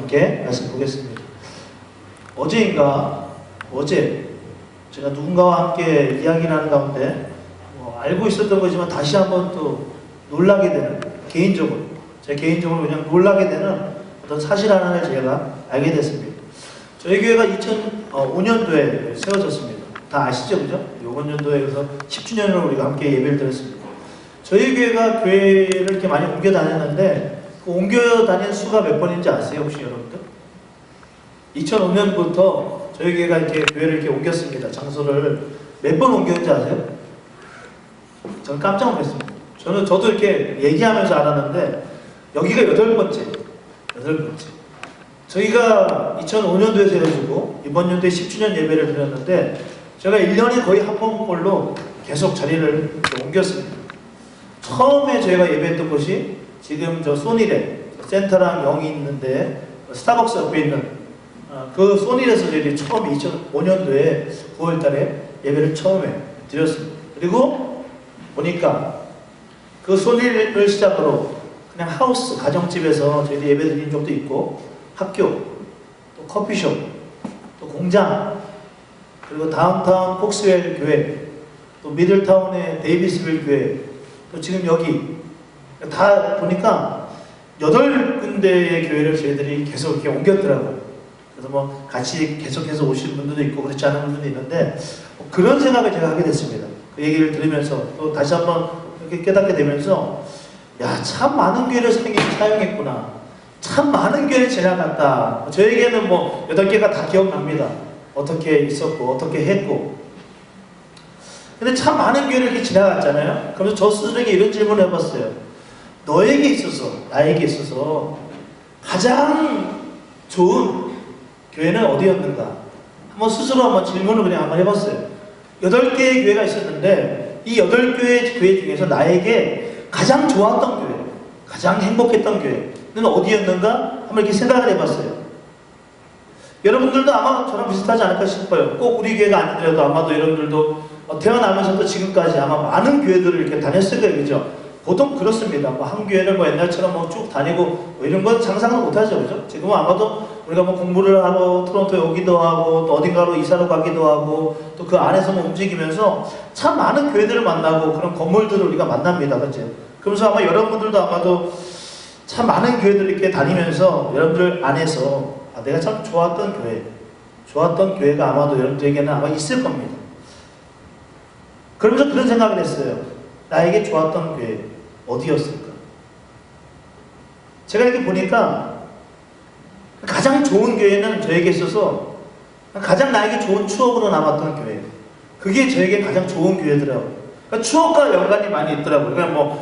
함께 말씀 보겠습니다. 어제 제가 누군가와 함께 이야기를 하는 가운데 알고 있었던 거지만 다시 한번 또 놀라게 되는, 제 개인적으로 그냥 놀라게 되는 어떤 사실 하나를 제가 알게 됐습니다. 저희 교회가 2005년도에 세워졌습니다. 다 아시죠? 그죠? 5년도에 그래서 10주년으로 우리가 함께 예배를 드렸습니다. 저희 교회가 교회를 이렇게 많이 옮겨 다녔는데 그 옮겨 다닌 수가 몇 번인지 아세요? 혹시 여러분들? 2005년부터 저희 교회가 이렇게 교회를 이렇게 옮겼습니다. 장소를 몇 번 옮겼는지 아세요? 저는 깜짝 놀랐습니다. 저도 이렇게 얘기하면서 알았는데 여기가 8번째. 저희가 2005년도에 세워지고 이번 연도에 10주년 예배를 드렸는데 제가 1년에 거의 한 번꼴로 계속 자리를 옮겼습니다. 처음에 저희가 예배했던 곳이 지금 저 소닐에 센터랑 0이 있는데 스타벅스 옆에 있는 그 소닐에서 저희들이 처음 2005년도에 9월달에 예배를 처음에 드렸습니다. 그리고 보니까 그 소닐을 시작으로 그냥 하우스, 가정집에서 저희들이 예배 드린 적도 있고 학교, 또 커피숍, 또 공장, 그리고 다운타운 폭스웰 교회, 또 미들타운의 데이비스빌 교회, 또 지금 여기 다 보니까 8군데의 교회를 저희들이 계속 이렇게 옮겼더라고요. 그래서 뭐 같이 계속해서 오시는 분들도 있고 그렇지 않은 분들도 있는데 그런 생각을 제가 하게 됐습니다. 그 얘기를 들으면서 또 다시 한번 이렇게 깨닫게 되면서 야, 참 많은 교회를 사용했구나. 참 많은 교회를 지나갔다. 저에게는 뭐 8개가 다 기억납니다. 어떻게 있었고 어떻게 했고. 근데 참 많은 교회를 이렇게 지나갔잖아요. 그래서 저 스스로에게 이런 질문을 해봤어요. 너에게 있어서, 나에게 있어서 가장 좋은 교회는 어디였는가? 한번 스스로 한번 질문을 그냥 한번 해봤어요. 8개의 교회가 있었는데 이 8개의 교회 중에서 나에게 가장 좋았던 교회, 가장 행복했던 교회는 어디였는가? 한번 이렇게 생각을 해봤어요. 여러분들도 아마 저랑 비슷하지 않을까 싶어요. 꼭 우리 교회가 아니더라도 아마도 여러분들도 태어나면서부터 지금까지 아마 많은 교회들을 이렇게 다녔을 거예요. 그죠? 보통 그렇습니다. 한 교회를 옛날처럼 쭉 다니고 이런 건 상상은 못하죠. 그죠? 지금은 아마도 우리가 공부를 하고 토론토에 오기도 하고 또 어딘가로 이사로 가기도 하고 또 그 안에서 움직이면서 참 많은 교회들을 만나고 그런 건물들을 우리가 만납니다. 그죠? 그러면서 아마 여러분들도 아마도 참 많은 교회들 이렇게 다니면서 여러분들 안에서 내가 참 좋았던 교회가 아마도 여러분들에게는 아마 있을 겁니다. 그러면서 그런 생각을 했어요. 나에게 좋았던 교회 어디였을까? 제가 이렇게 보니까 가장 좋은 교회는 저에게 있어서 가장 나에게 좋은 추억으로 남았던 교회. 그게 저에게 가장 좋은 교회더라고요. 그러니까 추억과 연관이 많이 있더라고요. 그냥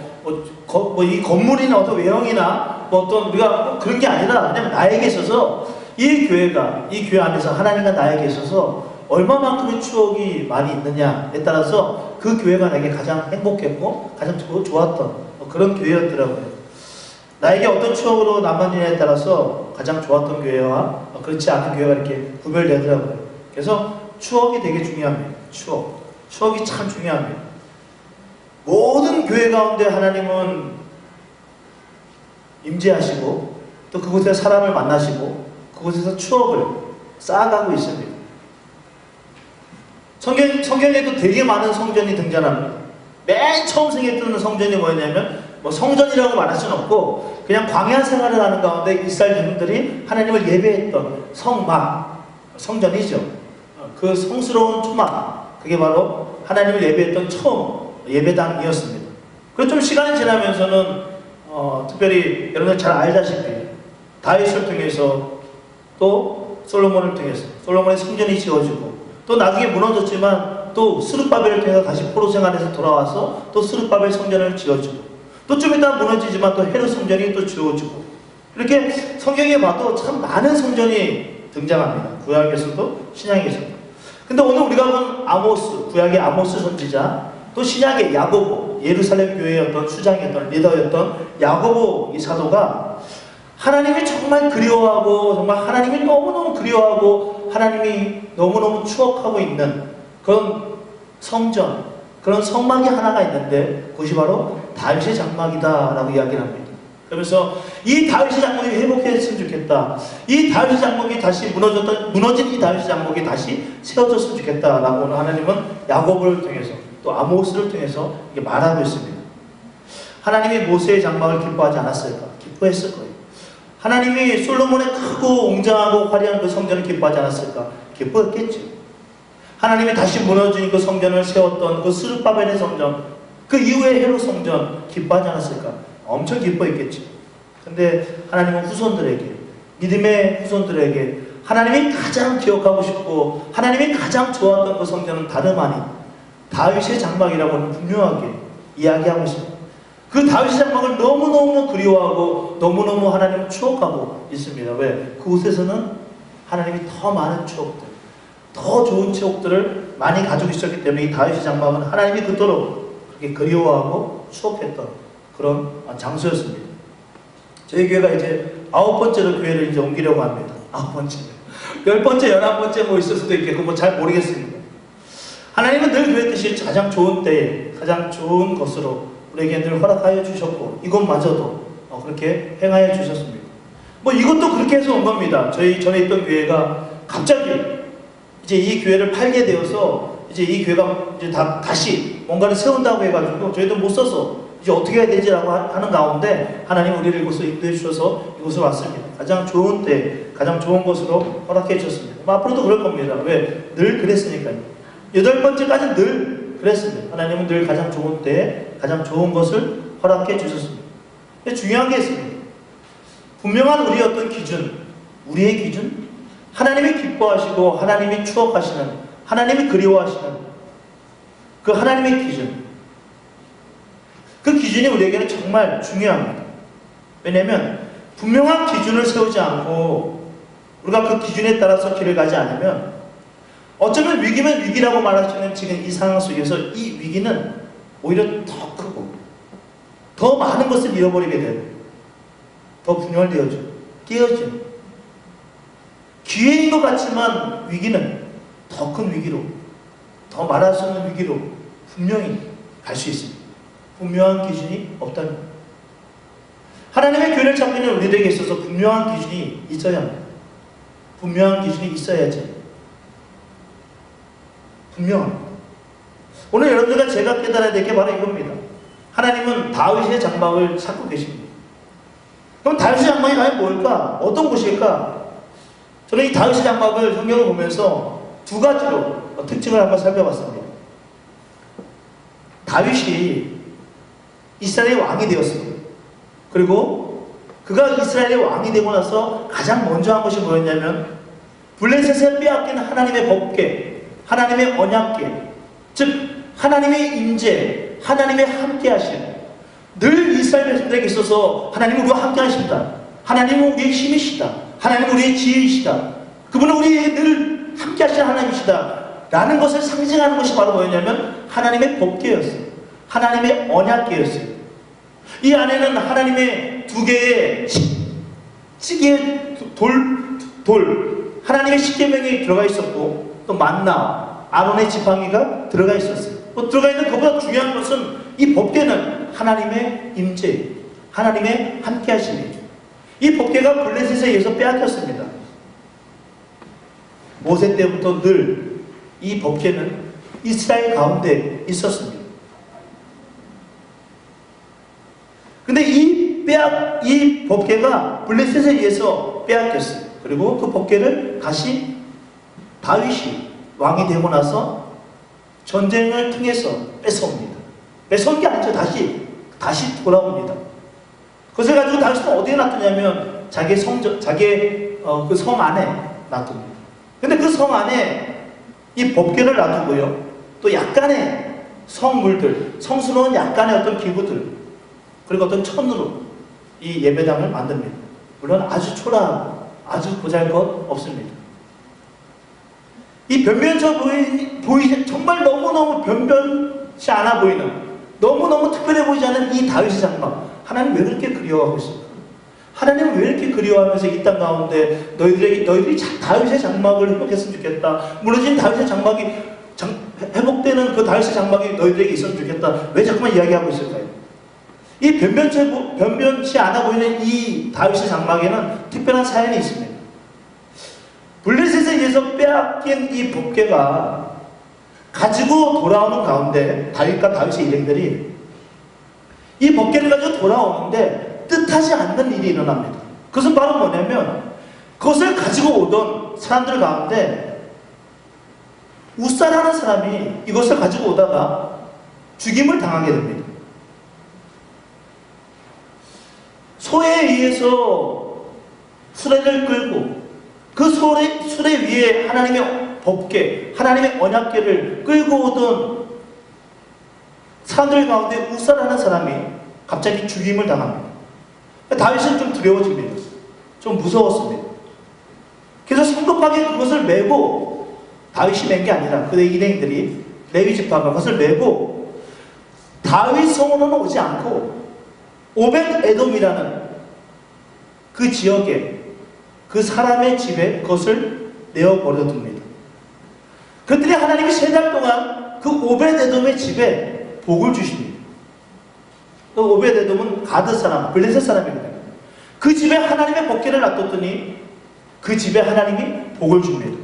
이 건물이나 어떤 외형이나 어떤 우리가 그런 게 아니라 그냥 나에게 있어서 이 교회 안에서 하나님과 나에게 있어서 얼마만큼의 추억이 많이 있느냐에 따라서 그 교회가 나에게 가장 행복했고 가장 좋았던 그런 교회였더라고요. 나에게 어떤 추억으로 남았느냐에 따라서 가장 좋았던 교회와 그렇지 않은 교회가 이렇게 구별되더라고요. 그래서 추억이 되게 중요합니다. 추억이 참 중요합니다. 모든 교회 가운데 하나님은 임재하시고 또 그곳에 사람을 만나시고 그곳에서 추억을 쌓아가고 있습니다. 성경에도 되게 많은 성전이 등장합니다. 맨 처음 생에 뜨는 성전이 뭐였냐면 성전이라고 말할 수는 없고 그냥 광야 생활을 하는 가운데 이스라엘 백성들이 하나님을 예배했던 성전이죠. 그 성스러운 초막, 그게 바로 하나님을 예배했던 처음 예배당이었습니다. 그리고 좀 시간이 지나면서는 특별히 여러분들 잘 알다시피 다윗을 통해서 또 솔로몬을 통해서 솔로몬의 성전이 지어지고 또 나중에 무너졌지만 또 스룹바벨을 통해서 다시 포로 생활에서 돌아와서 또 스룹바벨 성전을 지어주고 또 좀 이따 무너지지만 또 헤롯 성전이 또 지어지고 이렇게 성경에 봐도 참 많은 성전이 등장합니다. 구약에서도 신약에서도. 근데 오늘 우리가 본 아모스, 구약의 아모스 선지자 또 신약의 야고보, 예루살렘 교회의 어떤 수장이었던 리더였던 야고보 이 사도가 하나님이 정말 그리워하고 정말 하나님이 너무너무 그리워하고 하나님이 너무너무 추억하고 있는 그런 성전, 그런 성막이 하나가 있는데 그것이 바로 다윗의 장막이다 라고 이야기를 합니다. 그러면서 이 다윗의 장막이 회복했으면 좋겠다. 이 다윗의 장막이 다시 무너진 이 다윗의 장막이 다시 세워졌으면 좋겠다라고 하나님은 야곱을 통해서 또 아모스를 통해서 이게 말하고 있습니다. 하나님이 모세의 장막을 기뻐하지 않았을까? 기뻐했을 거예요. 하나님이 솔로몬의 크고 웅장하고 화려한 그 성전을 기뻐하지 않았을까? 기뻐했겠죠. 하나님이 다시 무너진 그 성전을 세웠던 그 스룹바벨의 성전, 그 이후의 헤롯 성전 기뻐하지 않았을까? 엄청 기뻐했겠죠. 근데 하나님은 후손들에게, 믿음의 후손들에게 하나님이 가장 기억하고 싶고 하나님이 가장 좋아했던 그 성전은 다름 아닌 다윗의 장막이라고는 분명하게 이야기하고 있습니다. 그 다윗의 장막을 너무너무 그리워하고 너무너무 하나님을 추억하고 있습니다. 왜? 그곳에서는 하나님이 더 많은 추억들, 더 좋은 추억들을 많이 가지고 있었기 때문에 이 다윗의 장막은 하나님이 그토록 그렇게 그리워하고 추억했던 그런 장소였습니다. 저희 교회가 이제 9번째로 교회를 이제 옮기려고 합니다. 9번째. 10번째, 11번째 뭐 있을 수도 있겠고 뭐 잘 모르겠습니다. 하나님은 늘 그랬듯이 가장 좋은 때에 가장 좋은 것으로 우리에게 늘 허락하여 주셨고 이것마저도 그렇게 행하여 주셨습니다. 뭐 이것도 그렇게 해서 온 겁니다. 저희 전에 있던 교회가 갑자기 이제 이 교회를 팔게 되어서 이제 이 교회가 이제 다시 뭔가를 세운다고 해가지고 저희도 못 써서 이제 어떻게 해야 되지라고 하는 가운데 하나님 우리를 이곳으로 인도해 주셔서 이곳으로 왔습니다. 가장 좋은 때, 가장 좋은 곳으로 허락해 주셨습니다. 뭐 앞으로도 그럴 겁니다. 왜? 늘 그랬으니까요. 8번째까지는 늘 그랬습니다. 하나님은 늘 가장 좋은 때에 가장 좋은 것을 허락해 주셨습니다. 근데 중요한 게 있습니다. 분명한 우리의 어떤 기준, 우리의 기준, 하나님이 기뻐하시고 하나님이 추억하시는, 하나님이 그리워하시는 그 하나님의 기준, 그 기준이 우리에게는 정말 중요합니다. 왜냐하면 분명한 기준을 세우지 않고 우리가 그 기준에 따라서 길을 가지 않으면 어쩌면 위기면 위기라고 말할 수 있는 지금 이 상황 속에서 이 위기는 오히려 더 크고 더 많은 것을 잃어버리게 되고 더 분열되어져 깨어져 기회인 것 같지만 위기는 더 큰 위기로, 더 말할 수 없는 위기로 분명히 갈 수 있습니다. 분명한 기준이 없다는 것. 하나님의 교회를 찾고 있는 우리들에게 있어서 분명한 기준이 있어야 합니다. 분명한 기준이 있어야지. 분명합니다. 오늘 여러분들과 제가 깨달아야 될 게 바로 이겁니다. 하나님은 다윗의 장막을 찾고 계십니다. 그럼 다윗의 장막이 과연 뭘까? 어떤 곳일까? 저는 이 다윗의 장막을 성경을 보면서 두 가지로 특징을 한번 살펴봤습니다. 다윗이 이스라엘의 왕이 되었습니다. 그리고 그가 이스라엘의 왕이 되고 나서 가장 먼저 한 것이 뭐였냐면 블레셋에 빼앗긴 하나님의 법궤, 하나님의 언약궤, 즉 하나님의 임재, 하나님의 함께하심. 늘 이스라엘 백성들에게 있어서 하나님은 우리와 함께하십니다. 하나님은 우리의 힘이시다. 하나님은 우리의 지혜이시다. 그분은 우리에게 늘 함께하시는 하나님이시다 라는 것을 상징하는 것이 바로 뭐였냐면 하나님의 법궤였어요. 하나님의 언약궤였어요. 이 안에는 하나님의 두 개의 찌개의 돌 하나님의 십계명이 들어가 있었고 또 만나 아론의 지팡이가 들어가 있었어요. 또 들어가 있는 것보다 중요한 것은 이 법궤는 하나님의 임재, 하나님의 함께하심이죠. 이 법궤가 블레셋에 의해서 빼앗겼습니다. 모세 때부터 늘 이 법궤는 이스라엘 가운데 있었습니다. 근데 이 법궤가 블레셋에 의해서 빼앗겼어요. 그리고 그 법궤를 다시 다윗이 왕이 되고 나서 전쟁을 통해서 뺏어옵니다. 뺏어온 게 아니죠. 다시 돌아옵니다. 그것을 가지고 다윗은 어디에 놔두냐면 자기의 그 성 안에 놔둡니다. 근데 그 성 안에 이 법궤를 놔두고요. 또 약간의 성물들, 성스러운 약간의 어떤 기구들, 그리고 어떤 천으로 이 예배당을 만듭니다. 물론 아주 초라하고 아주 보잘것 없습니다. 이 변변쳐 정말 너무너무 변변치 않아 보이는, 너무너무 특별해 보이지 않은 이 다윗의 장막, 하나님 왜 그렇게 그리워하고 있습니까? 하나님은 왜 이렇게 그리워하면서 이 땅 가운데 너희들이 다윗의 장막을 회복했으면 좋겠다. 무너진 다윗의 장막이 회복되는 그 다윗의 장막이 너희들에게 있었으면 좋겠다. 왜 자꾸만 이야기하고 있을까요? 이 변변치 않아 보이는 이 다윗의 장막에는 특별한 사연이 있습니다. 블레셋에 의해서 빼앗긴 이 법궤가 가지고 돌아오는 가운데 다윗과 다윗의 일행들이 이 법궤를 가지고 돌아오는데 뜻하지 않는 일이 일어납니다. 그것은 바로 뭐냐면 그것을 가지고 오던 사람들 가운데 우사라는 사람이 이것을 가지고 오다가 죽임을 당하게 됩니다. 소에 의해서 수레를 끌고 그 수레 위에 하나님의 법궤, 하나님의 언약궤를 끌고 오던 사람들 가운데 우사라는 사람이 갑자기 죽임을 당합니다. 다윗은 좀 두려워집니다. 좀 무서웠습니다. 그래서 성급하게 그것을 메고, 다윗이 맨 게 아니라 그의 일행들이, 레위 지파가 그것을 메고 다윗 성으로는 오지 않고 오벳 에돔이라는 그 지역에 그 사람의 집에 그것을 내어버려 둡니다. 그들이 하나님이 3달 동안 그 오벳 에돔의 집에 복을 주십니다. 그 오벳 에돔은 가드 사람, 블레셋 사람이거든요. 그 집에 하나님의 법궤를 놔뒀더니 그 집에 하나님이 복을 줍니다.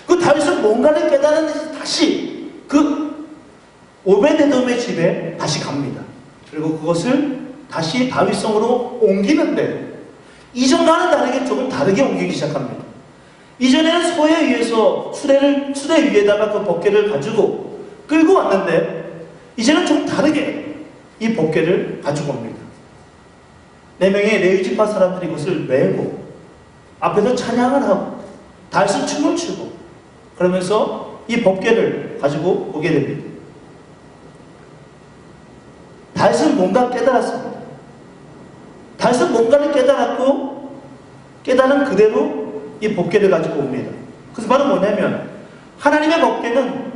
그 다윗은 뭔가를 깨달은 듯이 다시 그 오벳 에돔의 집에 다시 갑니다. 그리고 그것을 다시 다윗성으로 옮기는데 이전과는 다르게 조금 다르게 옮기기 시작합니다. 이전에는 소에 의해서 수레 위에다가 그 법궤를 가지고 끌고 왔는데 이제는 좀 다르게 이 법궤를 가지고 옵니다. 4명의 레위 지파 사람들이 그것을 메고 앞에서 찬양을 하고 다윗은 춤을 추고 그러면서 이 법궤를 가지고 오게 됩니다. 다윗은 뭔가 깨달았습니다. 다윗은 뭔가를 깨달았고 깨달은 그대로 이 법궤를 가지고 옵니다. 그래서 바로 뭐냐면 하나님의 법궤는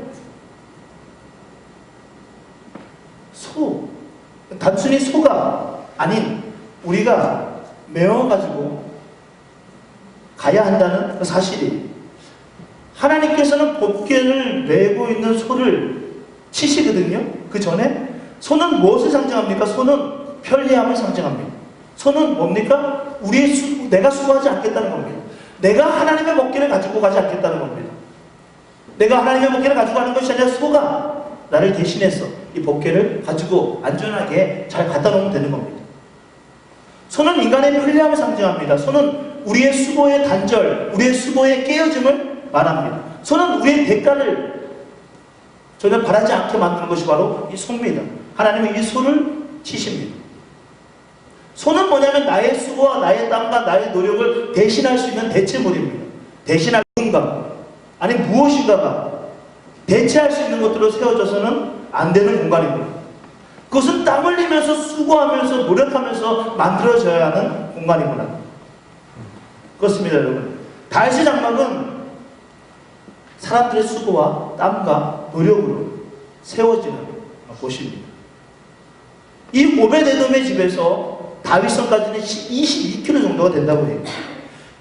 단순히 소가 아닌 우리가 메워가지고 가야 한다는 그 사실이, 하나님께서는 법궤를 메고 있는 소를 치시거든요. 그 전에 소는 무엇을 상징합니까? 소는 편리함을 상징합니다. 소는 뭡니까? 내가 수고하지 않겠다는 겁니다. 내가 하나님의 법궤를 가지고 가지 않겠다는 겁니다. 내가 하나님의 법궤를 가지고 가는 것이 아니라 소가 나를 대신해서 이 법궤를 가지고 안전하게 잘 갖다 놓으면 되는 겁니다. 소는 인간의 편리함을 상징합니다. 소는 우리의 수고의 단절, 우리의 수고의 깨어짐을 말합니다. 소는 우리의 대가를 전혀 바라지 않게 만드는 것이 바로 이 소입니다. 하나님은 이 소를 치십니다. 소는 뭐냐면 나의 수고와 나의 땀과 나의 노력을 대신할 수 있는 대체물입니다. 대신할 누군가, 아니 무엇인가가 대체할 수 있는 것들로 세워져서는 안 되는 공간입니다. 그것은 땀 흘리면서 수고하면서 노력하면서 만들어져야 하는 공간이구나. 그렇습니다, 여러분. 다윗의 장막은 사람들의 수고와 땀과 노력으로 세워지는 곳입니다. 이 오벳에돔의 집에서 다윗성까지는 22km 정도가 된다고 해요.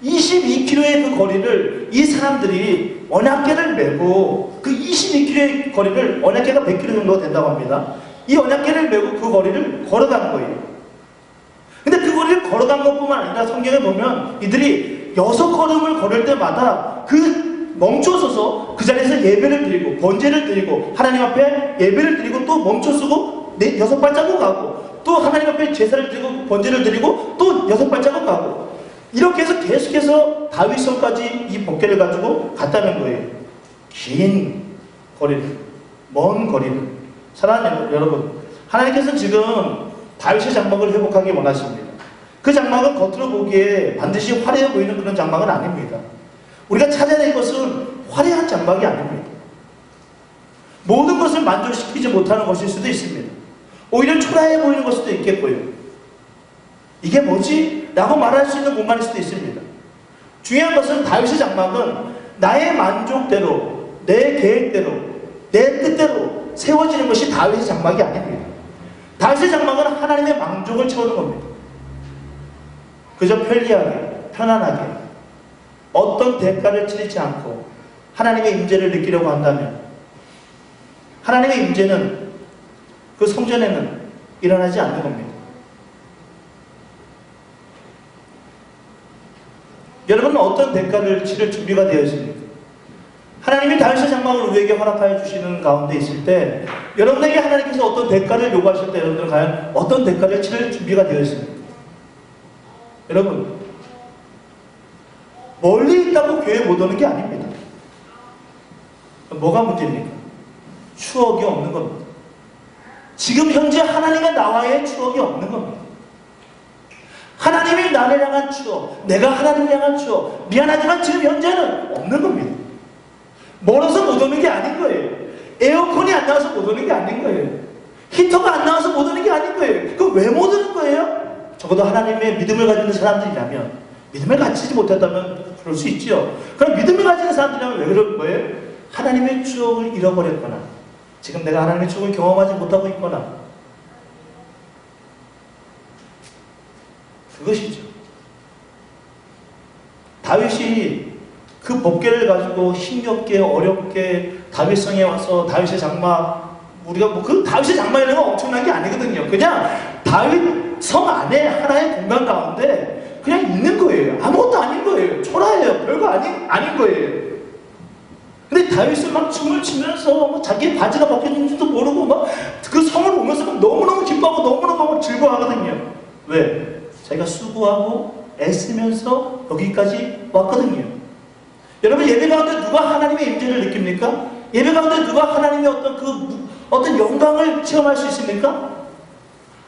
22km의 그 거리를 이 사람들이 언약궤를 메고 그 22km의 거리를, 언약궤가 100km 정도가 된다고 합니다. 이 언약궤를 메고 그 거리를 걸어가는 거예요. 근데 그 거리를 걸어간 것뿐만 아니라 성경에 보면 이들이 6걸음을 걸을 때마다 멈춰서서 그 자리에서 예배를 드리고 번제를 드리고 하나님 앞에 예배를 드리고 또 멈춰서고 6발자국 가고 또 하나님 앞에 제사를 드리고 번제를 드리고 또 6발자국 가고 이렇게 해서 계속해서 다윗성까지 이 법궤를 가지고 갔다는 거예요. 긴 거리를, 먼 거리를. 사랑하는 여러분, 하나님께서는 지금 다윗의 장막을 회복하기 원하십니다. 그 장막은 겉으로 보기에 반드시 화려해 보이는 그런 장막은 아닙니다. 우리가 찾아야 될 것은 화려한 장막이 아닙니다. 모든 것을 만족시키지 못하는 것일 수도 있습니다. 오히려 초라해 보이는 것일 수도 있겠고요. 이게 뭐지? 라고 말할 수 있는 공간일 수도 있습니다. 중요한 것은 다윗의 장막은 나의 만족대로, 내 계획대로, 내 뜻대로 세워지는 것이 다윗의 장막이 아닙니다. 다윗의 장막은 하나님의 만족을 채우는 겁니다. 그저 편리하게, 편안하게, 어떤 대가를 치르지 않고 하나님의 임재를 느끼려고 한다면, 하나님의 임재는 그 성전에는 일어나지 않는 겁니다. 여러분은 어떤 대가를 치를 준비가 되어 있습니까? 하나님이 다윗의 장막을 우리에게 허락하여 주시는 가운데 있을 때 여러분에게 하나님께서 어떤 대가를 요구하실 때 여러분들은 과연 어떤 대가를 치를 준비가 되어 있습니까? 여러분, 멀리 있다고 교회 못 오는 게 아닙니다. 뭐가 문제입니까? 추억이 없는 겁니다. 지금 현재 하나님과 나와의 추억이 없는 겁니다. 하나님이 나를 향한 추억, 내가 하나님을 향한 추억, 미안하지만 지금 현재는 없는 겁니다. 멀어서 못 오는 게 아닌 거예요. 에어컨이 안 나와서 못 오는 게 아닌 거예요. 히터가 안 나와서 못 오는 게 아닌 거예요. 그럼 왜 못 오는 거예요? 적어도 하나님의 믿음을 가지는 사람들이라면, 믿음을 가지지 못했다면 그럴 수 있죠. 그럼 믿음을 가지는 사람들이라면 왜 그럴 거예요? 하나님의 추억을 잃어버렸거나, 지금 내가 하나님의 추억을 경험하지 못하고 있거나, 그것이죠. 다윗이 그 법궤를 가지고 힘겹게 어렵게 다윗성에 와서 다윗의 장막, 우리가 뭐 그 다윗의 장막이라는 건 엄청난 게 아니거든요. 그냥 다윗 성 안에 하나의 공간 가운데 그냥 있는 거예요. 아무것도 아닌 거예요. 초라해요. 별거 아닌 거예요. 근데 다윗은 막 춤을 추면서 뭐 자기 바지가 벗겨진지도 모르고 막 그 성을 오면서 막 너무너무 기뻐하고 너무너무 즐거워하거든요. 왜? 자기가 수고하고 애쓰면서 여기까지 왔거든요. 여러분, 예배 가운데 누가 하나님의 임재를 느낍니까? 예배 가운데 누가 하나님의 어떤 영광을 체험할 수 있습니까?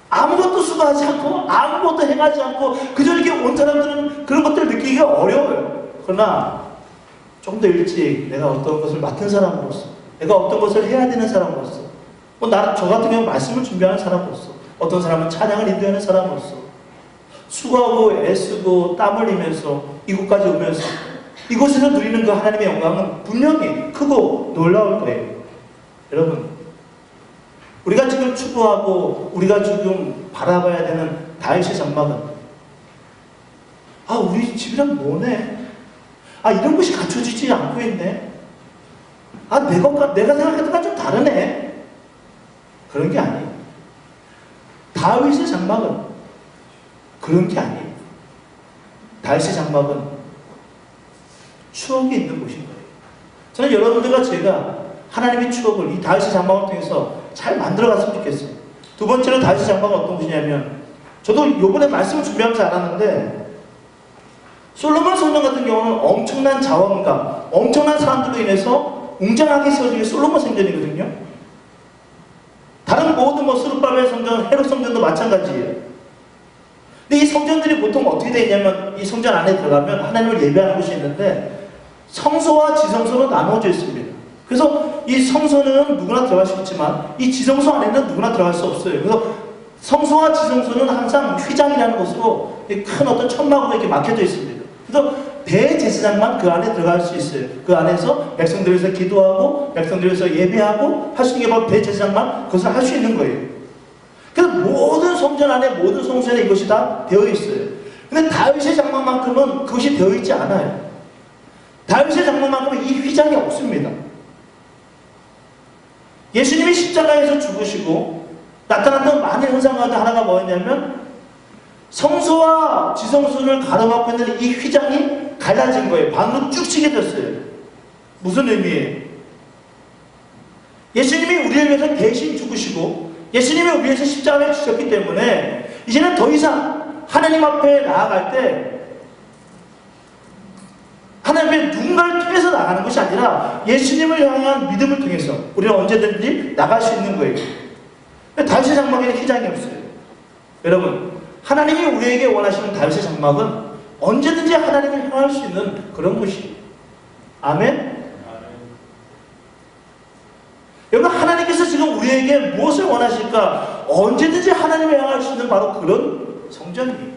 아무것도 수고하지 않고 아무것도 행하지 않고 그저 이렇게 온 사람들은 그런 것들을 느끼기가 어려워요. 그러나 좀 더 일찍 내가 어떤 것을 맡은 사람으로서, 내가 어떤 것을 해야 되는 사람으로서, 저 같은 경우 말씀을 준비하는 사람으로서, 어떤 사람은 찬양을 인도하는 사람으로서 수고하고 애쓰고 땀 흘리면서 이곳까지 오면서 이곳에서 누리는 그 하나님의 영광은 분명히 크고 놀라울 거예요. 여러분, 우리가 지금 추구하고 우리가 지금 바라봐야 되는 다윗의 장막은, 우리 집이랑 뭐네? 이런 것이 갖춰지지 않고 있네? 내가 생각했던 건 좀 다르네? 그런 게 아니에요. 다윗의 장막은 그런 게 아니에요. 다윗의 장막은 추억이 있는 곳인 거예요. 저는 여러분들과 제가 하나님의 추억을 이 다윗의 장막을 통해서 잘 만들어갔으면 좋겠어요. 두 번째로 다윗의 장막은 어떤 곳이냐면, 저도 이번에 말씀을 준비하면서 알았는데, 솔로몬 성전 같은 경우는 엄청난 자원과 엄청난 사람들로 인해서 웅장하게 세워진 게 솔로몬 성전이거든요. 다른 모든 스룹바벨 성전, 헤롯 성전도 마찬가지예요. 근데 이 성전들이 보통 어떻게 되어 있냐면, 이 성전 안에 들어가면 하나님을 예배하는 곳이 있는데 성소와 지성소로 나누어져 있습니다. 그래서 이 성소는 누구나 들어갈 수 있지만 이 지성소 안에는 누구나 들어갈 수 없어요. 그래서 성소와 지성소는 항상 휘장이라는 곳으로 큰 어떤 천막으로 이렇게 막혀져 있습니다. 그래서 대제사장만 그 안에 들어갈 수 있어요. 그 안에서 백성들에서 기도하고 백성들에서 예배하고 할 수 있는 게 바로 대제사장만 그것을 할 수 있는 거예요. 그래서 모든 성전 안에, 모든 성소에 이것이 다 되어 있어요. 근데 다윗의 장막만큼은 그것이 되어 있지 않아요. 다윗의 장막만큼은 이 휘장이 없습니다. 예수님이 십자가에서 죽으시고 나타났던 많은 현상 가운데 하나가 뭐였냐면, 성소와 지성소를 가로막고 있는 이 휘장이 갈라진 거예요. 반으로 쭉 치게 됐어요. 무슨 의미예요? 예수님이 우리를 위해서 대신 죽으시고 예수님이 우리를 위해서 십자가에 주셨기 때문에 이제는 더 이상 하나님 앞에 나아갈 때 하나님의 누군가를 통해서 나가는 것이 아니라 예수님을 향한 믿음을 통해서 우리는 언제든지 나갈 수 있는 거예요. 다윗의 장막에는 휘장이 없어요. 여러분, 하나님이 우리에게 원하시는 다윗의 장막은 언제든지 하나님을 향할 수 있는 그런 곳이에요. 아멘? 여러분, 하나님께서 지금 우리에게 무엇을 원하실까? 언제든지 하나님을 향할 수 있는 바로 그런 성전이에요.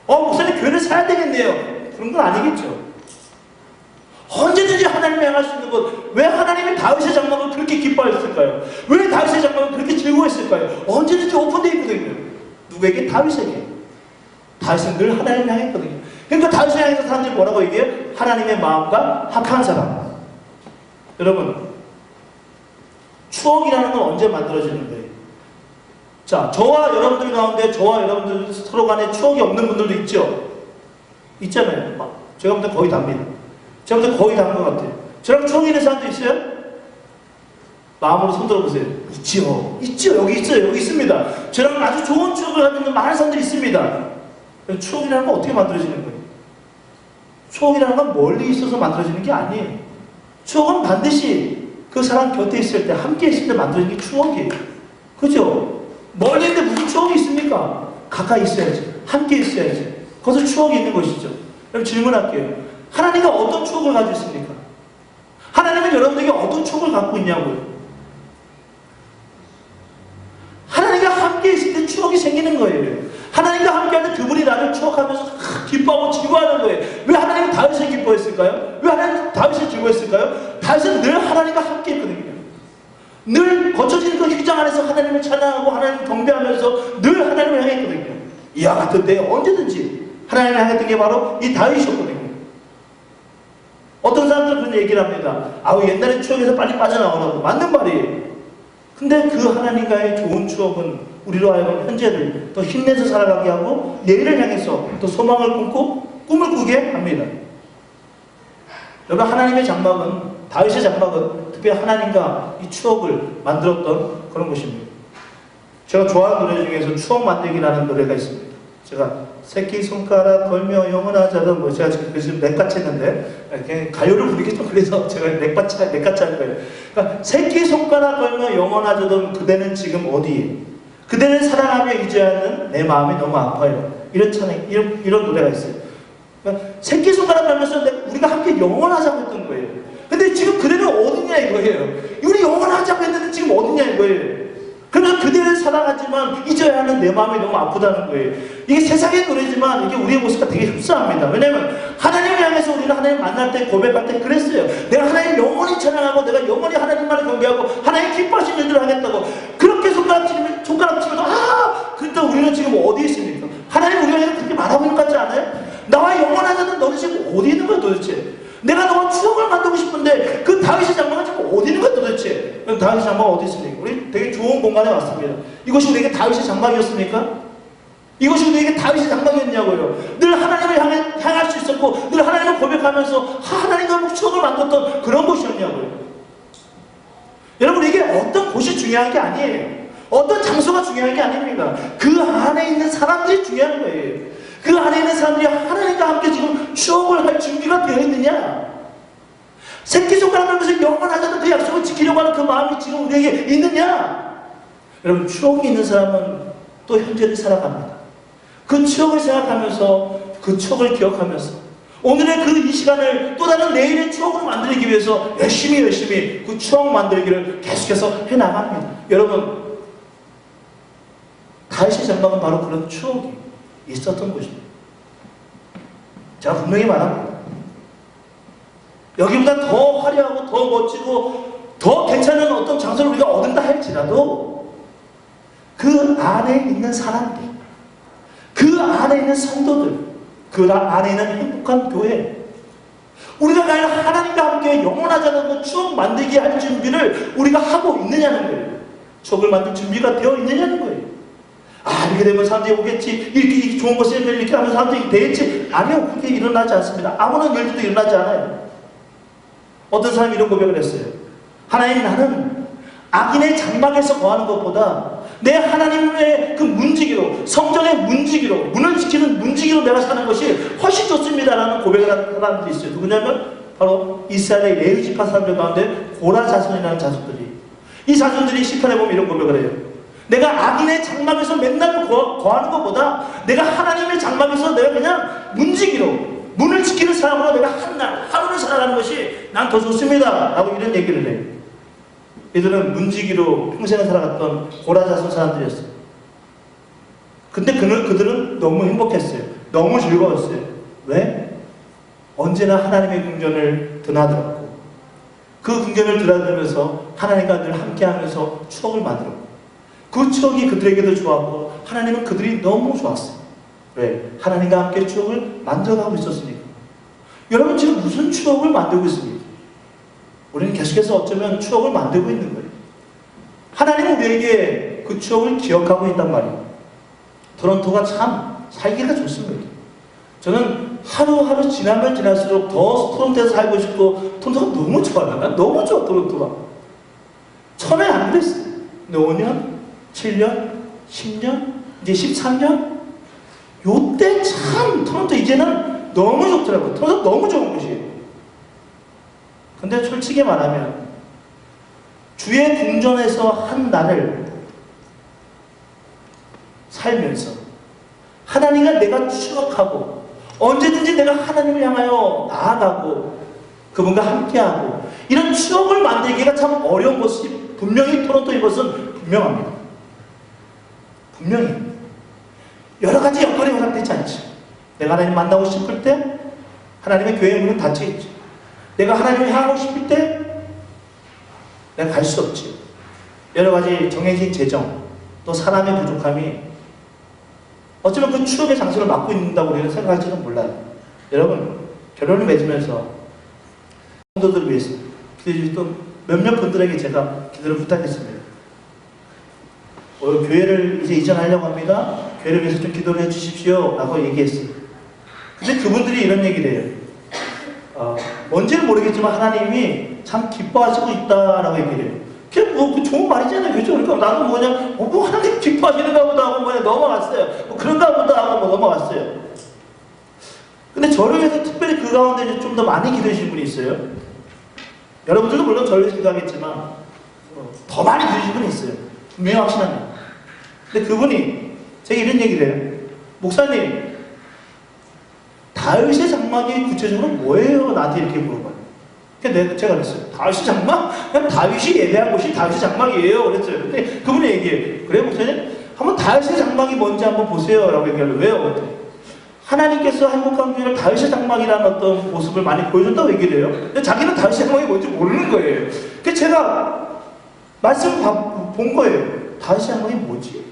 목사님 교회를 사야 되겠네요. 그런 건 아니겠죠. 언제든지 하나님을 향할 수 있는 것. 왜 하나님이 다윗의 장막을 그렇게 기뻐했을까요? 왜 다윗의 장막을 그렇게 즐거워했을까요? 언제든지 오픈되어 있거든요. 누구에게? 다윗에게. 다윗은 늘 하나님을 향했거든요. 그러니까 다윗을 향해서 사람들이 뭐라고 얘기해요? 하나님의 마음과 합한 사람. 여러분, 추억이라는 건 언제 만들어지는 거예요? 자, 저와 여러분들 가운데 저와 여러분들 서로 간에 추억이 없는 분들도 있죠? 있잖아요. 제가 볼 때 거의 답니다. 제가 볼 때 거의 다인 것 같아요. 저랑 추억이 있는 사람도 있어요? 마음으로 손 들어보세요. 있죠. 있죠. 여기 있어요. 여기 있습니다. 저랑 아주 좋은 추억을 가지고 있는 많은 사람들이 있습니다. 추억이라는 건 어떻게 만들어지는 거예요? 추억이라는 건 멀리 있어서 만들어지는 게 아니에요. 추억은 반드시 그 사람 곁에 있을 때, 함께 있을 때 만들어지는 게 추억이에요. 그죠? 멀리 있는데 무슨 추억이 있습니까? 가까이 있어야지. 함께 있어야지. 거기서 추억이 있는 것이죠. 그럼 질문할게요. 하나님과 어떤 추억을 가지고 있습니까? 하나님은 여러분에게 어떤 추억을 갖고 있냐고요? 하나님과 함께 있을 때 추억이 생기는 거예요. 하나님과 함께하는 그분이 나를 추억하면서 기뻐하고 즐거워하는 거예요. 왜 하나님은 다윗을 기뻐했을까요? 왜 하나님은 다윗을 즐거워했을까요? 다윗은 늘 하나님과 함께 했거든요. 늘 거쳐진 그 휘장 안에서 하나님을 찬양하고 하나님을 경배하면서 늘 하나님을 향했거든요. 이와 같은 때 언제든지 하나님을 향했던 게 바로 이 다윗이었거든요. 어떤 사람들은 그런 얘기를 합니다. 아우 옛날에 추억에서 빨리 빠져나오라고. 맞는 말이에요. 근데 그 하나님과의 좋은 추억은 우리로 하여금 현재를 더 힘내서 살아가게 하고 내일을 향해서 또 소망을 품고 꿈을 꾸게 합니다. 여러분 하나님의 장막은, 다윗의 장막은 특별히 하나님과 이 추억을 만들었던 그런 곳입니다. 제가 좋아하는 노래 중에서 추억 만들기라는 노래가 있습니다. 제가 새끼손가락 걸며 영원하자던 뭐 제가 지금 랩같이 했는데 가요를 부르기 좀 그래서 제가 랩같이 하는 거예요. 그러니까 새끼손가락 걸며 영원하자던 그대는 지금 어디에? 그대를 사랑하며 잊어야하는 내 마음이 너무 아파요. 이런 노래가 있어요. 그러니까 새끼손가락 걸면서 우리가 함께 영원하자고 했던 거예요. 근데 지금 그대는 어디냐 이거예요. 우리 영원하자고 했는데 지금 어디냐 이거예요. 그러면 그대를 사랑하지만 잊어야 하는 내 마음이 너무 아프다는 거예요. 이게 세상의 노래지만 이게 우리의 모습과 되게 흡사합니다. 왜냐하면 하나님을 향해서 우리는 하나님 만날 때, 고백할 때 그랬어요. 내가 하나님 영원히 찬양하고 내가 영원히 하나님만을 경배하고 하나님 기뻐하시는 일들을 하겠다고. 그렇게 손가락 치면서 그때 우리는 지금 어디에 있습니까? 하나님 우리가 그렇게 말하고 있는 것 같지 않아요? 나와 영원하자는 너는 지금 어디 있는 거야 도대체? 내가 너와 추억을 만들고 싶은데 그 다윗의 장막은 지금 어디 있는 거야 도대체? 그럼 다윗의 장막은 어디 있습니까? 우리 되게 좋은 공간에 왔습니다. 이것이 우리에게 다윗의 장막이었습니까? 이것이 우리에게 다윗의 장막이었냐고요. 늘 하나님을 향할 수 있었고 늘 하나님을 고백하면서 하나님과 추억을 만들었던 그런 곳이었냐고요. 여러분 이게 어떤 곳이 중요한 게 아니에요. 어떤 장소가 중요한 게 아닙니다. 그 안에 있는 사람들이 중요한 거예요. 그 안에 있는 사람들이 하나님과 함께 지금 추억을 할 준비가 되어 있느냐? 새끼손가락을 하면서 영원하자는 그 약속을 지키려고 하는 그 마음이 지금 우리에게 있느냐? 여러분 추억이 있는 사람은 또 현재를 살아갑니다. 그 추억을 생각하면서 그 추억을 기억하면서 오늘의 그 이 시간을 또 다른 내일의 추억으로 만들기 위해서 열심히 그 추억 만들기를 계속해서 해나갑니다. 여러분 다윗의 장막은 바로 그런 추억이 있었던 곳입니다. 제가 분명히 말합니다. 여기보다 더 화려하고 더 멋지고 더 괜찮은 어떤 장소를 우리가 얻은다 할지라도 그 안에 있는 사람들, 그 안에 있는 성도들, 그 안에 있는 행복한 교회, 우리가 과연 하나님과 함께 영원하자는 그 추억 만들기 할 준비를 우리가 하고 있느냐는 거예요. 추억을 만들 준비가 되어 있느냐는 거예요. 이렇게 되면 사람들이 오겠지. 이렇게 좋은 것을 이렇게 하면 사람들이 되겠지. 아니요. 그렇게 일어나지 않습니다. 아무런 일도 일어나지 않아요. 어떤 사람이 이런 고백을 했어요. 하나님 나는 악인의 장막에서 거하는 것보다 내 하나님의 그 문지기로, 성전의 문지기로, 문을 지키는 문지기로 내가 사는 것이 훨씬 좋습니다라는 고백을 하는 사람들이 있어요. 누구냐면 바로 이스라엘의 레위 지파 사람들 가운데 고라 자손이라는 자손들이, 이 자손들이 시편에 보면 이런 고백을 해요. 내가 악인의 장막에서 맨날 거하는 것보다 내가 하나님의 장막에서 내가 그냥 문지기로, 문을 지키는 사람으로 내가 하루를 살아가는 것이 난 더 좋습니다 라고 이런 얘기를 해요. 이들은 문지기로 평생을 살아갔던 고라 자손 사람들이었어요. 근데 그들은 너무 행복했어요. 너무 즐거웠어요. 왜? 언제나 하나님의 궁전을 드나들었고 그 궁전을 드나들면서 하나님과 늘 함께하면서 추억을 만들었고 그 추억이 그들에게도 좋았고 하나님은 그들이 너무 좋았어요. 왜? 하나님과 함께 추억을 만들어가고 있었으니까. 여러분 지금 무슨 추억을 만들고 있습니까? 우리는 계속해서 어쩌면 추억을 만들고 있는 거예요. 하나님은 우리에게 그 추억을 기억하고 있단 말이에요. 토론토가 참 살기가 좋습니다. 저는 하루하루 지나면 지날수록 더 토론토에서 살고 싶고, 토론토가 너무 좋아요. 난 너무 좋아, 토론토가. 처음엔 안 그랬어요. 근데 5년, 7년, 10년, 이제 13년? 요때 참 토론토 이제는 너무 좋더라고요. 토론토 너무 좋은 곳이에요. 근데 솔직히 말하면 주의 궁전에서 한 날을 살면서 하나님과 내가 추억하고 언제든지 내가 하나님을 향하여 나아가고 그분과 함께하고 이런 추억을 만들기가 참 어려운 것이 분명히 토론토인 것은 분명합니다. 분명히 여러 가지 여건이 허락되지 않죠. 내가 하나님 만나고 싶을 때 하나님의 교회의 문은 닫혀 있죠. 내가 하나님을 향하고 싶을 때 내가 갈 수 없지. 여러 가지 정해진 재정 또 사람의 부족함이 어쩌면 그 추억의 장소를 맡고 있다고 우리는 생각할지도 몰라요. 여러분, 결혼을 맺으면서 성도들을 위해서 기도해 주신 몇몇 분들에게 제가 기도를 부탁했습니다. 교회를 이제 이전하려고 합니다. 교회를 위해서 좀 기도를 해 주십시오 라고 얘기했어요. 근데 그분들이 이런 얘기를 해요. 뭔지는 모르겠지만 하나님이 참 기뻐하시고 있다라고 얘기를 해요. 그게 뭐 좋은 말이잖아요. 그죠? 그러니까 나도 뭐냐, 뭐 하나님 기뻐하시는가 보다 하고 뭐냐 넘어갔어요. 뭐 그런가 보다 하고 뭐 넘어갔어요. 근데 저를 위해서 특별히 그 가운데 좀 더 많이 기도해 주신 분이 있어요. 여러분들도 물론 저를 위해서 기도하겠지만 더 많이 기도해 주신 분이 있어요. 분명히 확신합니다. 근데 그분이 제가 이런 얘기를 해요. 목사님, 다윗의 장막이 구체적으로 뭐예요? 나한테 이렇게 물어봐요. 그래서 제가 그랬어요. 다윗의 장막? 그냥 다윗이 예배한 곳이 다윗의 장막이에요. 그랬어요. 근데 그분이 얘기해요. 그래요, 목사님? 한번 다윗의 장막이 뭔지 한번 보세요. 라고 얘기하려고. 왜요? 그랬더니 하나님께서 행복한 교회를 다윗의 장막이라는 어떤 모습을 많이 보여준다고 얘기를 해요. 근데 자기는 다윗의 장막이 뭔지 모르는 거예요. 그래서 제가 말씀을 본 거예요. 다윗의 장막이 뭐지?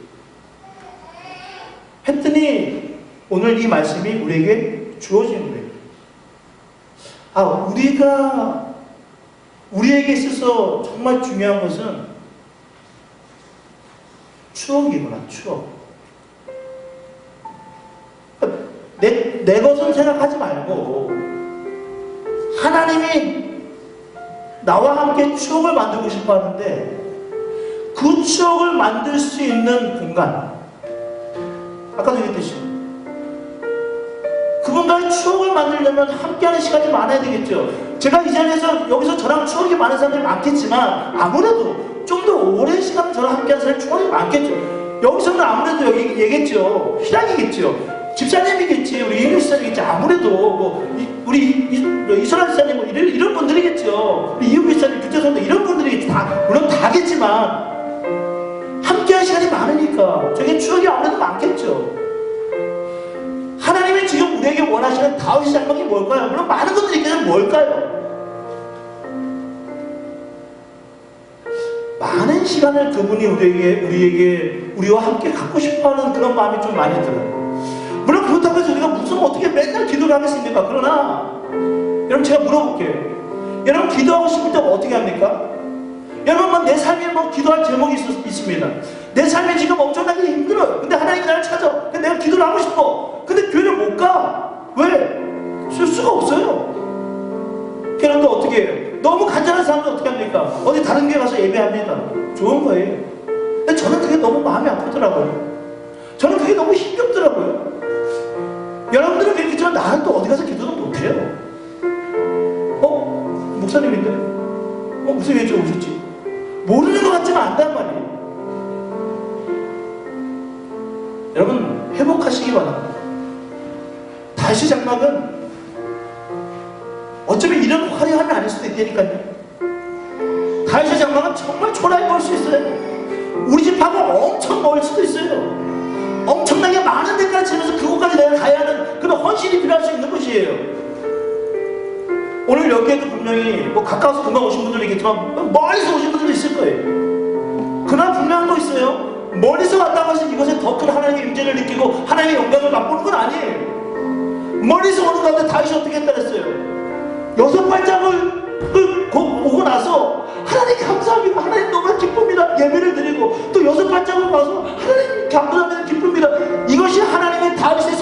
했더니 오늘 이 말씀이 우리에게 주어지는 거예요. 우리에게 있어서 정말 중요한 것은 추억이구나, 추억. 내 것은 생각하지 말고 하나님이 나와 함께 추억을 만들고 싶어 하는데 그 추억을 만들 수 있는 공간, 아까도 얘기했듯이 그분과의 추억을 만들려면 함께하는 시간이 많아야 되겠죠. 제가 이 자리에서 여기서 저랑 추억이 많은 사람들이 많겠지만 아무래도 좀 더 오랜 시간 저랑 함께하는 사람이 추억이 많겠죠. 여기서는 아무래도 여기 얘겠죠. 희랑이겠죠. 집사님이겠지. 우리 이민 집사님이겠지. 아무래도 우리 이소라 집사님 이런 분들이겠죠. 우리 이유비 집사님, 규태선도 이런 분들이겠죠. 물론 다겠지만 함께할 시간이 많으니까 저게 추억이 아무래도 많겠죠. 하나님이 지금 우리에게 원하시는 다윗의 장막이 뭘까요? 물론 많은 것들이 있겠지만 뭘까요? 많은 시간을 그분이 우리와 함께 갖고 싶어하는 그런 마음이 좀 많이 들어요. 물론 그렇다고 해서 우리가 무슨 어떻게 맨날 기도를 하겠습니까? 그러나 여러분, 제가 물어볼게요. 여러분, 기도하고 싶을 때 어떻게 합니까? 여러분, 내 삶에 기도할 제목이 있습니다. 내 삶이 지금 엄청나게 힘들어요. 근데 하나님이 나를 찾아. 근데 내가 기도를 하고 싶어. 근데 교회를 못 가. 왜? 쓸 수가 없어요. 그럼 또 어떻게 해요? 너무 간절한 사람은 어떻게 합니까? 어디 다른 교회 가서 예배합니다. 좋은 거예요. 근데 저는 그게 너무 마음이 아프더라고요. 저는 그게 너무 힘겹더라고요. 여러분들은 그렇겠지만 나는 또 어디 가서 기도는 못해요. 목사님인데? 무슨 왜 이쪽 오셨지? 모르는 것 같지만 안단 말이에요. 여러분, 회복하시기 바랍니다. 다윗의 장막은 어쩌면 이런 화려함이 아닐 수도 있다니까요. 다윗의 장막은 정말 초라해 보일 수 있어요. 우리 집하고 엄청 멀 수도 있어요. 엄청나게 많은 데까지 치면서 그곳까지 내가 가야 하는 그런 헌신이 필요할 수 있는 것이에요. 오늘 여기에도 분명히 가까워서 금방 오신 분들도 있겠지만 멀리서 오신 분들도 있을 거예요. 그러나 분명한 거 있어요. 멀리서 왔다고 해서 이것에 더 큰 하나님의 임재를 느끼고 하나님의 영광을 맛보는 건 아니에요. 멀리서 오는 가운데 다윗이 어떻게 했다 그랬어요? 6발짝을 오고 나서 하나님 감사합니다. 하나님 너무 기쁩니다. 예배를 드리고 또 여섯 발짝을 봐서 하나님 감사하면 기쁩니다. 이것이 하나님의 다윗의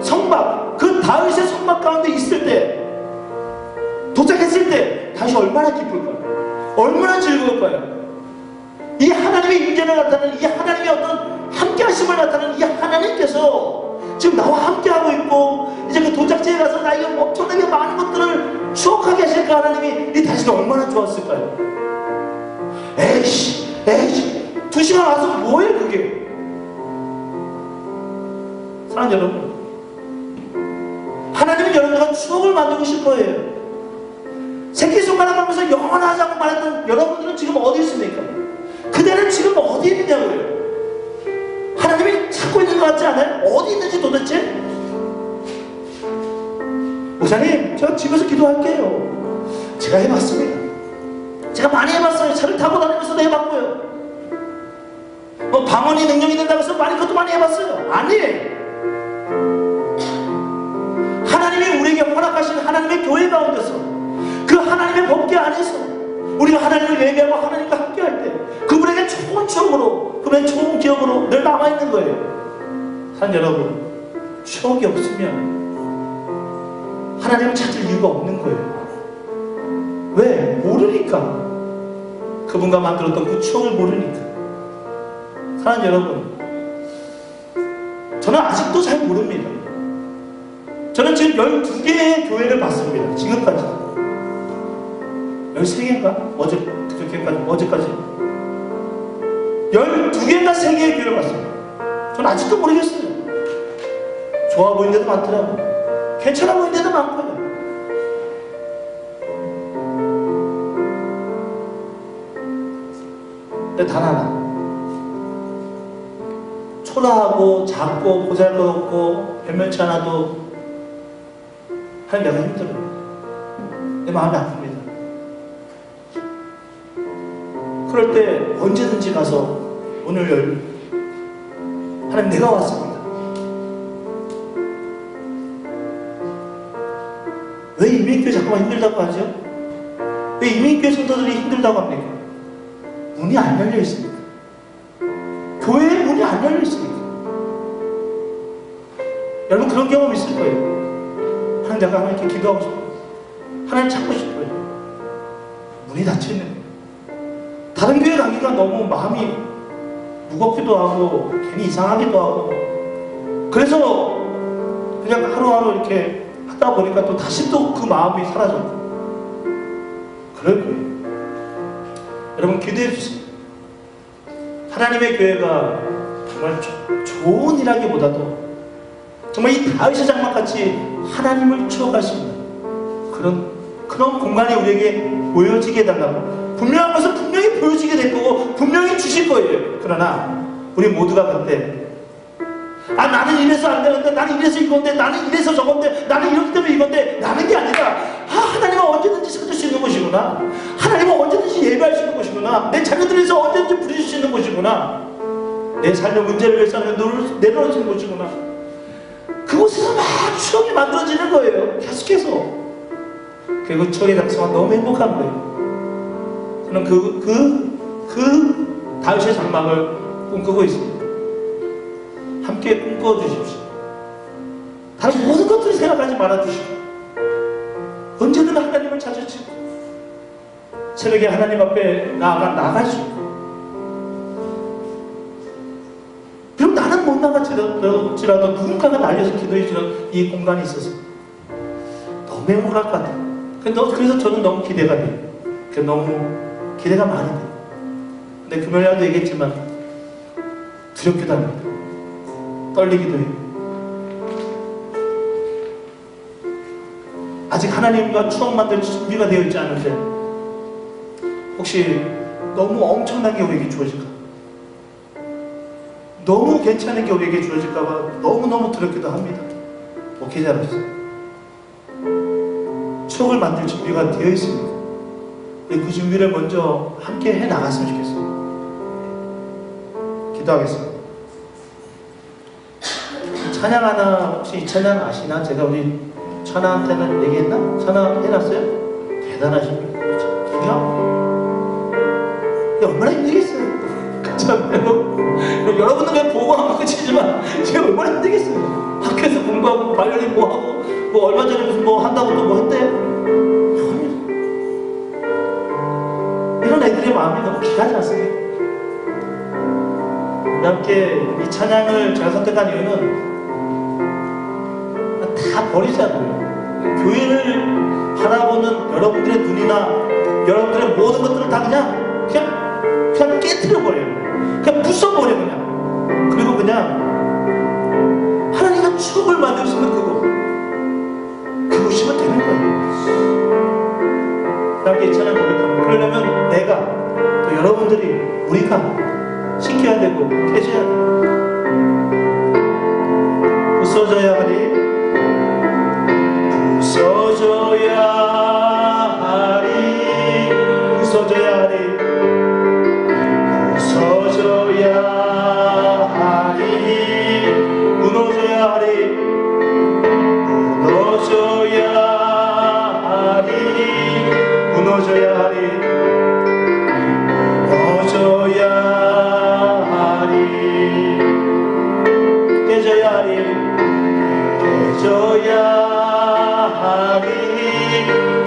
성막, 그 다윗의 성막 가운데 있을 때, 도착했을 때 다시 얼마나 기쁠까요? 얼마나 즐거울까요? 이 하나님의 임재를 나타내는, 이 하나님의 어떤 함께하심을 나타내는 이 하나님께서 지금 나와 함께하고 있고, 이제 그 도착지에 가서 나에게 엄청나게 많은 것들을 추억하게 하실 그 하나님이 이 당신은 얼마나 좋았을까요? 에이씨 2시간 와서 뭐해 그게? 사랑하는 여러분, 하나님은 여러분과 추억을 만들고 싶어해요. 새끼손가락 하면서 영원하자고 말했던 여러분들은 지금 어디 있습니까? 그대는 지금 어디 있느냐고요? 하나님이 찾고 있는 것 같지 않아요? 어디 있는지 도대체? 목사님, 제가 집에서 기도할게요. 제가 해봤습니다. 제가 많이 해봤어요. 차를 타고 다니면서도 해봤고요. 뭐 방언이 능력이 된다고 해서 그것도 많이 해봤어요. 아니에요. 하나님이 우리에게 허락하신 하나님의 교회 가운데서, 그 하나님의 법궤 안에서 우리가 하나님을 예배하고 하나님과 함께할 때 그분에게 좋은 추억으로, 그분의 좋은 기억으로 늘 남아있는 거예요. 산 여러분, 추억이 없으면 하나님을 찾을 이유가 없는 거예요. 왜? 모르니까. 그분과 만들었던 그 추억을 모르니까. 사랑하는 여러분, 저는 아직도 잘 모릅니다. 저는 지금 12개의 교회를 봤습니다. 지금까지 13개인가? 어제까지 12개인가 3개의 교회를 봤습니다. 저는 아직도 모르겠어요. 좋아 보이는 데도 많더라고요. 괜찮아 보이는 데도 많고요. 근데 단 하나, 초라하고 작고 보잘것없고 별명치 않아도 하나님, 내가 힘들어요. 내 마음이 아픕니다. 그럴 때 언제든지 가서 오늘 하나님, 내가 왔습니다. 왜 이민교회 자꾸만 힘들다고 하죠? 왜 이민교회 성도들이 힘들다고 합니까? 문이 안 열려 있습니다. 교회에 문이 안 열려 있습니다. 여러분, 그런 경험 있을 거예요. 하나님, 내가 하나님께 기도하고 싶어요. 하나님 찾고 싶어요. 문이 닫혀있는 거예요. 다른 교회 가기가 너무 마음이 무겁기도 하고 괜히 이상하기도 하고, 그래서 그냥 하루하루 이렇게 하다 보니까 또 다시 또 그 마음이 사라졌고 그럴 거예요. 여러분, 기도해 주세요. 하나님의 교회가 정말 좋은 일하기보다도 정말 이 다윗의 장막같이 하나님을 추억할 수 있는 그런 공간이 우리에게 보여지게 해달라고. 분명한 것은 분명히 보여지게 될 거고 분명히 주실 거예요. 그러나 우리 모두가 그때, 나는 이래서 안 되는데, 나는 이래서 이건데, 나는 이래서 저건데, 나는 이렇기 때문에 이건데, 라는 게 아니라, 하나님은 언제든지 찾을 수 있는 것이구나. 하나님은 언제든지 예배할 수 있는 것이구나. 내 자녀들에서 언제든지 부르실 수 있는 것이구나. 내 삶의 문제를 위해서 내려놓을 수 있는 것이구나. 그곳에서 막 추억이 만들어지는 거예요. 계속해서. 그리고 추억의 장소가 너무 행복한 거예요. 저는 그 다윗의 장막을 꿈꾸고 있습니다. 함께 꿈꿔주십시오. 다른 모든 것들을 생각하지 말아주시고 언제든 하나님을 찾으시고 새벽에 하나님 앞에 나갈 수 있고, 그럼 나는 못 나갈지라도 누군가가 날려서 기도해주는 이 공간이 있어서 너무 행복할 것 같아요. 그래서 저는 너무 기대가 돼요. 너무 기대가 많이 돼요. 근데 금요일에도 얘기했지만 두렵기도 합니다. 떨리기도 해요. 아직 하나님과 추억 만들 준비가 되어 있지 않은데 혹시 너무 엄청난 게 우리에게 주어질까? 너무 괜찮은 게 우리에게 주어질까봐 너무너무 두렵기도 합니다. 목회자로서 추억을 만들 준비가 되어 있습니다. 그 준비를 먼저 함께 해 나갔으면 좋겠어요. 기도하겠습니다. 찬양 하나, 혹시 이 찬양 아시나? 제가 우리 천하한테는 얘기했나? 천하 해놨어요? 대단하십니다. 기가? 이게 얼마나 힘들겠어요? 여러분들 그냥 보고하면 끝이지만 제가 얼마나 힘들겠어요. 학교에서 공부하고 바이올린 뭐하고 뭐 얼마 전에 무슨 뭐 한다고 또 뭐 했대. 이런 애들의 마음이 너무 귀하지 않습니까? 우리 함께 이 찬양을 제가 선택한 이유는 다 버리자고요. 교회를 바라보는 여러분들의 눈이나 여러분들의 모든 것들을 다 그냥 깨트려버려요. 그냥 부숴버려 그냥. 그리고 그냥 하나님과 추억을 만들 수 있는 그것이면 되는 거예요. 함께 이 찬양 고백합니다. 그러려면 내가 또 여러분들이 우리가 시켜야 되고 해줘야 돼요. 부서져야 하리 부서져야 하리 부서져야 하리 부서져야 하리 무너져야 하리 무너져야 하리 무너져야 하리 무너져야 하리 깨져야 하리 깨져야 하리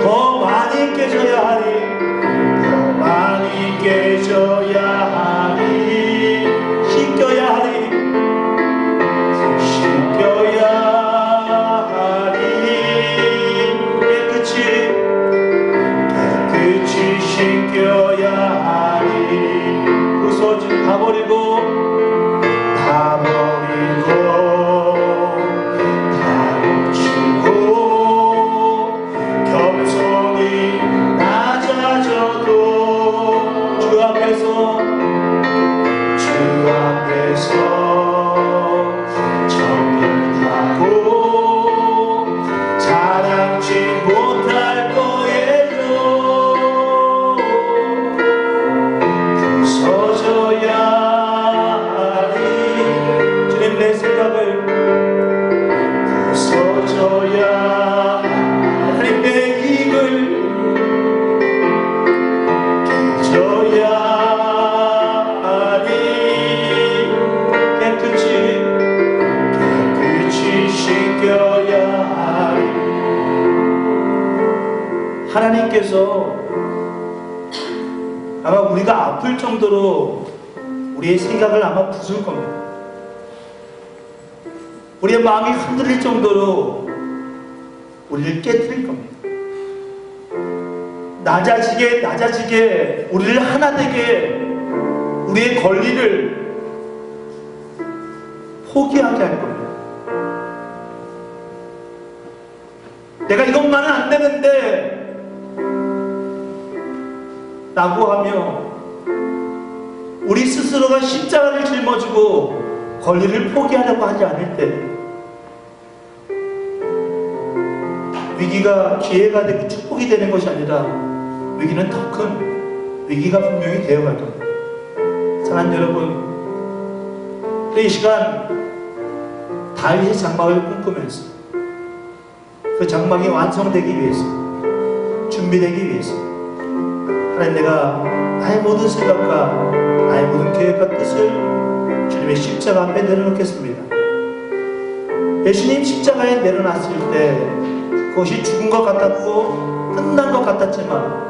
더 많이 깨져야 하리 더 많이 깨져야 하리 씻겨야 하리 씻겨야 하리 깨끗이 씻겨야 하리 부서진 다 버리고 다 버리고 하나님께서 아마 우리가 아플 정도로 우리의 생각을 아마 부술 겁니다. 우리의 마음이 흔들릴 정도로 우리를 깨뜨릴 겁니다. 낮아지게 우리를 하나 되게 우리의 권리를 포기하게 할 겁니다. 내가 이것만은 안 되는데 라고 하며 우리 스스로가 십자가를 짊어지고 권리를 포기하려고 하지 않을 때 위기가 기회가 되고 축복이 되는 것이 아니라 위기는 더 큰 위기가 분명히 되어갈 겁니다. 사랑하는 여러분, 이 시간 다윗의 장막을 꿈꾸면서 그 장막이 완성되기 위해서 준비되기 위해서 하나님 내가 나의 모든 생각과 나의 모든 계획과 뜻을 주님의 십자가 앞에 내려놓겠습니다. 예수님 십자가에 내려놨을 때 그것이 죽은 것 같았고 끝난 것 같았지만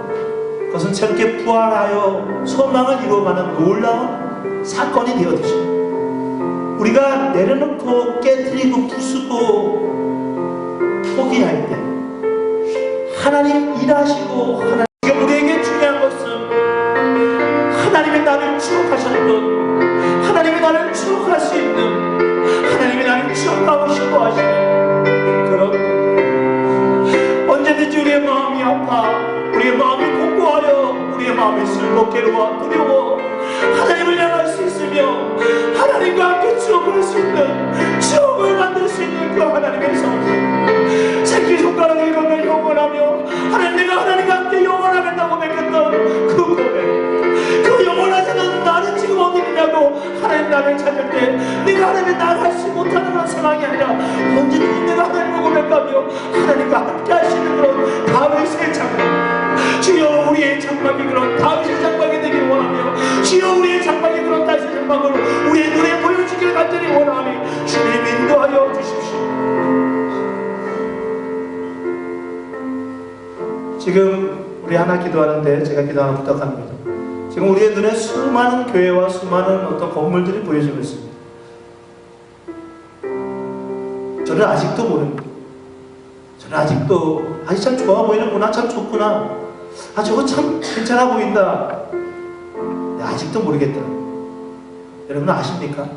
그것은 새롭게 부활하여 소망을 이루어가는 놀라운 사건이 되었듯이 우리가 내려놓고 깨뜨리고 부수고 포기할 때 하나님 일하시고 하나님 우리에게 중요한 것은 하나님의 나를 추억하셨던 하나님의 나를 추억할 수 있는 하나님의 나를 추억하고 싶어 하시는 그런 언제든지 우리의 마음이 아파 우리의 마음이 공고하여 우리의 마음이 슬퍼 괴로워 두려워 하나님을 향할 수 있으며 하나님과 함께 추억을 할 수 있는 추억을 만들 수 있는 그 하나님의 성품 새끼손가락에 이름을 영원하며 하나님 내가 하나님과 함께 영원하겠다고 맺었던 그 고백 그 영원하자는 나는 지금 어디 있냐고 하나님 나를 찾을 때 내가 하나님의 나갈 수 못하는 그런 상황이 아니라 언제든지 내가 하나님을 고백하며 하나님과 함께 하시는 그런 다윗의 장막 주여 우리의 장막이 그런 다윗의 장막이 되길 원하며 주여 우리의 장막이 그런 다윗의 장막을 우리의 눈에 보여주길 간절히 원하오니 주님 인도하여 주십시오. 지금 우리 하나 기도하는데 제가 기도 하나 부탁합니다. 지금 우리의 눈에 수많은 교회와 수많은 어떤 건물들이 보여지고 있습니다. 저는 아직도 모릅니다. 저는 아직도 참 좋아 보이는구나, 참 좋구나, 저거 참 괜찮아 보인다. 아직도 모르겠더라고요. 여러분 아십니까?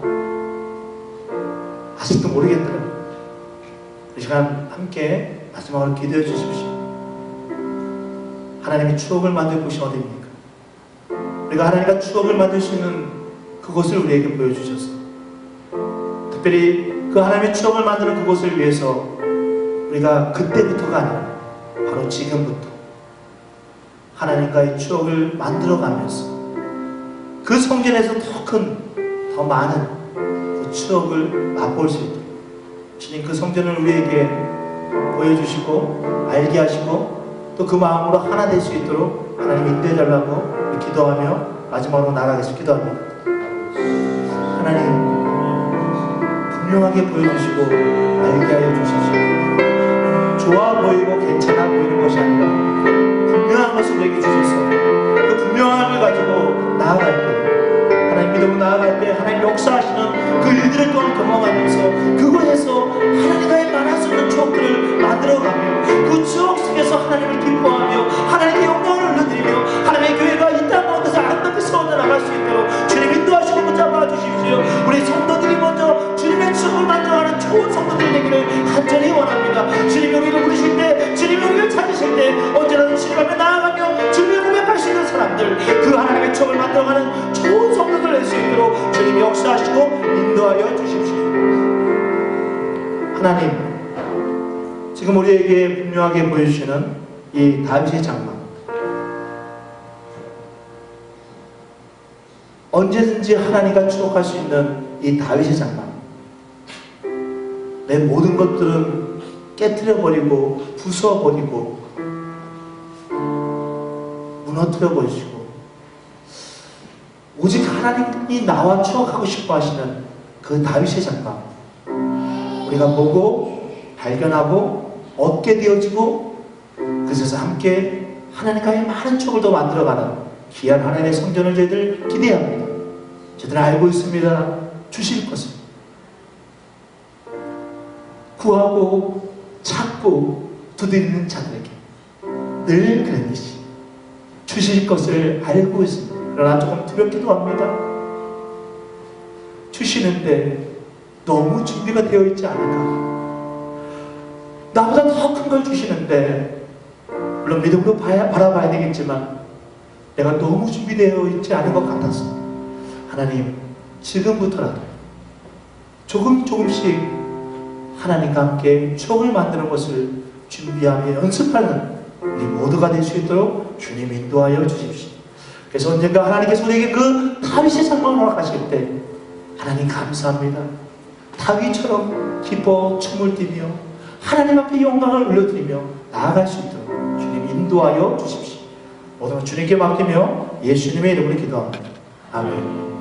아직도 모르겠더라고요. 이 시간 함께 마지막으로 기도해 주십시오. 하나님이 추억을 만들 곳이 어디입니까? 우리가 하나님과 추억을 만들 수 있는 그곳을 우리에게 보여주셨어요. 특별히 그 하나님의 추억을 만드는 그곳을 위해서 우리가 그때부터가 아니라 바로 지금부터 하나님과의 추억을 만들어가면서 그 성전에서 더 큰, 더 많은 그 추억을 맛볼 수 있도록 주님 그 성전을 우리에게 보여주시고 알게 하시고 또 그 마음으로 하나 될 수 있도록 하나님 인도해 달라고 기도하며 마지막으로 나아가겠습니다. 기도합니다. 하나님 분명하게 보여주시고 알게 하여 주십시오. 좋아 보이고 괜찮아 보이는 것이 아니라 분명한 것을 우리에게 주셔서 그 분명함을 가지고 나아갈 때, 하나님 믿음으로 나아갈 때 하나님 역사하시는 그 일들을 또한 경험하면서 그곳에서 하나님과의 만날 수 없는 추억들을 만들어가며 그 추억 속에서 하나님을 기뻐하며 하나님께 영광을 올려드리며 하나님의 교회가 이 땅 가운데서 아름답게 세워나갈 수 있도록 주님 인도하시고 붙잡아 주십시오. 우리 성도들이 먼저 주님의 추억을 만들어가는 좋은 성도들이 되기를 간절히 원합니다. 주님이 우리를 부르실 때, 주님이 우리를 찾으실 때 언제나 주님 앞에 나아가며 주님을 고백할 수 있는 사람들, 그 하나님의 추억을 만들어가는 좋은 성도들 될 수 있도록 주님이 역사하시고 인도하여 주십시오. 하나님 지금 우리에게 분명하게 보여주시는 이 다윗의 장막, 언제든지 하나님과 추억할 수 있는 이 다윗의 장막, 내 모든 것들은 깨트려버리고 부숴버리고 무너뜨려버리시고 오직 하나님이 나와 추억하고 싶어 하시는 그 다윗의 장막, 우리가 보고 발견하고 얻게 되어지고 그래서 함께 하나님과의 많은 추억을 더 만들어가는 귀한 하나님의 성전을 저희들 기대합니다. 저희들 알고 있습니다. 주실 것을 구하고 찾고 두드리는 자들에게 늘 그랬듯이 주실 것을 알고 있습니다. 그러나 조금 두렵기도 합니다. 주시는데 너무 준비가 되어 있지 않을까? 나보다 더 큰 걸 주시는데, 물론 믿음으로 바라봐야 되겠지만 내가 너무 준비되어 있지 않은 것 같아서 하나님 지금부터라도 조금씩 하나님과 함께 추억을 만드는 것을 준비하며 연습하는 우리 모두가 될 수 있도록 주님 인도하여 주십시오. 그래서 언젠가 하나님께서 우리에게 그 다윗의 장막을 허락하실 때 하나님 감사합니다, 다윗처럼 기뻐 춤을 뛰며 하나님 앞에 영광을 올려드리며 나아갈 수 있도록 주님 인도하여 주십시오. 모든 것 주님께 맡기며 예수님의 이름으로 기도합니다. 아멘.